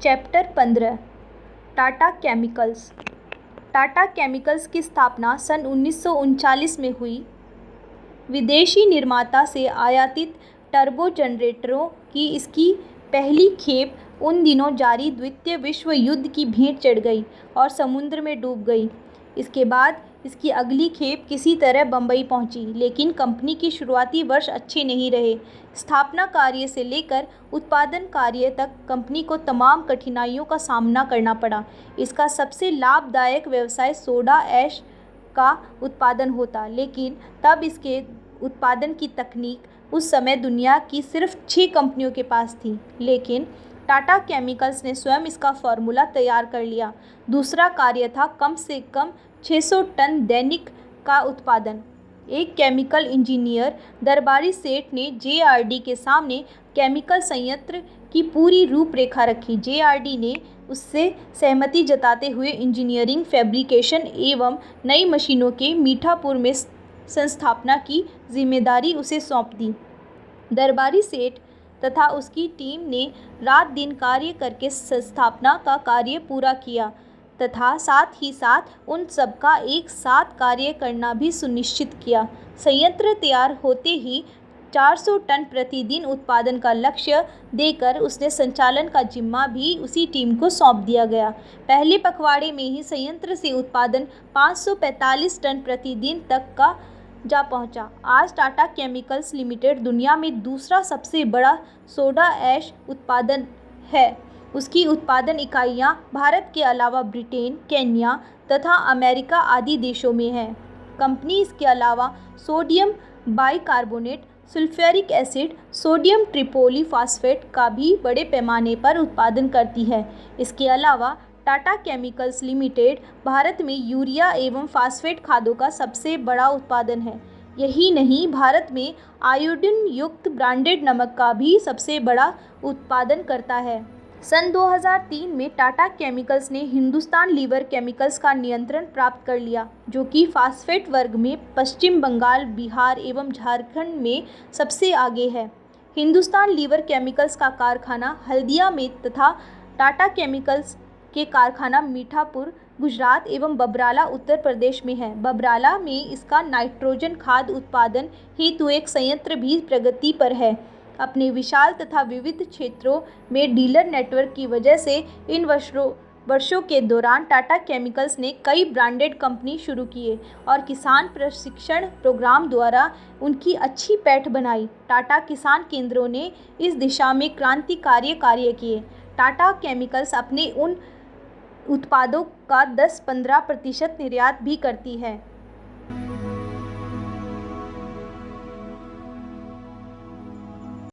Chapter 15 Tata chemicals. Tata chemicals की स्थापना सन 1939 में हुई। विदेशी निर्माता से आयातित टर्बो जनरेटरों की इसकी पहली खेप उन दिनों जारी द्वितीय विश्व युद्ध की भेंट चढ़ गई और समुद्र में डूब गई। इसके बाद इसकी अगली खेप किसी तरह बंबई पहुंची, लेकिन कंपनी की शुरुआती वर्ष अच्छे नहीं रहे। स्थापना कार्य से लेकर उत्पादन कार्य तक कंपनी को तमाम कठिनाइयों का सामना करना पड़ा। इसका सबसे लाभदायक व्यवसाय सोडा ऐश का उत्पादन होता, लेकिन तब इसके उत्पादन की तकनीक उस समय दुनिया की सिर्फ 6 कंपनियों के पास थी, लेकिन टाटा केमिकल्स ने स्वयं इसका फार्मूला तैयार कर लिया। दूसरा कार्य था कम से कम 600 टन दैनिक का उत्पादन। एक केमिकल इंजीनियर दरबारी सेठ ने जेआरडी के सामने केमिकल संयंत्र की पूरी रूपरेखा रखी। जेआरडी ने उससे सहमति जताते हुए इंजीनियरिंग, फैब्रिकेशन एवं नई मशीनों के मीठापुर में संस्थापना की जिम्मेदारी उसे सौंप दी। दरबारी सेठ तथा उसकी टीम ने रात दिन कार्य करके संस्थापना का कार्य पूरा किया तथा साथ ही साथ उन सबका एक साथ कार्य करना भी सुनिश्चित किया। संयंत्र तैयार होते ही 400 टन प्रतिदिन उत्पादन का लक्ष्य देकर उसने संचालन का जिम्मा भी उसी टीम को सौंप दिया गया। पहले पखवाड़े में ही संयंत्र से उत्पादन 545 टन प्रतिदिन तक का जा पहुंचा। आज टाटा केमिकल्स लिमिटेड दुनिया में दूसरा सबसे बड़ा सोडा ऐश उत्पादन है। उसकी उत्पादन इकाइयां भारत के अलावा ब्रिटेन, केन्या तथा अमेरिका आदि देशों में है। कंपनी इसके अलावा sodium bicarbonate, sulphuric acid, sodium tripolyphosphate का भी बड़े पैमाने पर उत्पादन करती है। इसके अलावा टाटा केमिकल्स लिमिटेड भारत में यूरिया एवं फास्फेट खादों का सबसे बड़ा उत्पादन है। यही नहीं, भारत में आयोडीन युक्त ब्रांडेड नमक का भी सबसे बड़ा उत्पादन करता है। सन 2003 में टाटा केमिकल्स ने हिंदुस्तान लीवर केमिकल्स का नियंत्रण प्राप्त कर लिया, जो कि फास्फेट वर्ग में पश्चिम बंगाल, बिहार एवं झारखंड में सबसे आगे है। हिंदुस्तान लीवर केमिकल्स का कारखाना हल्दिया में तथा टाटा केमिकल्स के कारखाना मीठापुर, गुजरात एवं बबराला, उत्तर प्रदेश में है। बबराला में इसका नाइट्रोजन खाद उत्पादन हेतु एक संयंत्र भी प्रगति पर है। अपने विशाल तथा विविध क्षेत्रों में डीलर नेटवर्क की वजह से इन वर्षों के दौरान टाटा केमिकल्स ने कई ब्रांडेड कंपनी शुरू किए और किसान प्रशिक्षण प्रोग्राम द्वारा उनकी अच्छी पैठ बनाई। टाटा किसान केंद्रों ने इस दिशा में क्रांतिकारी कार्य किए। टाटा केमिकल्स अपने उन उत्पादों का 10-15% निर्यात भी करती है।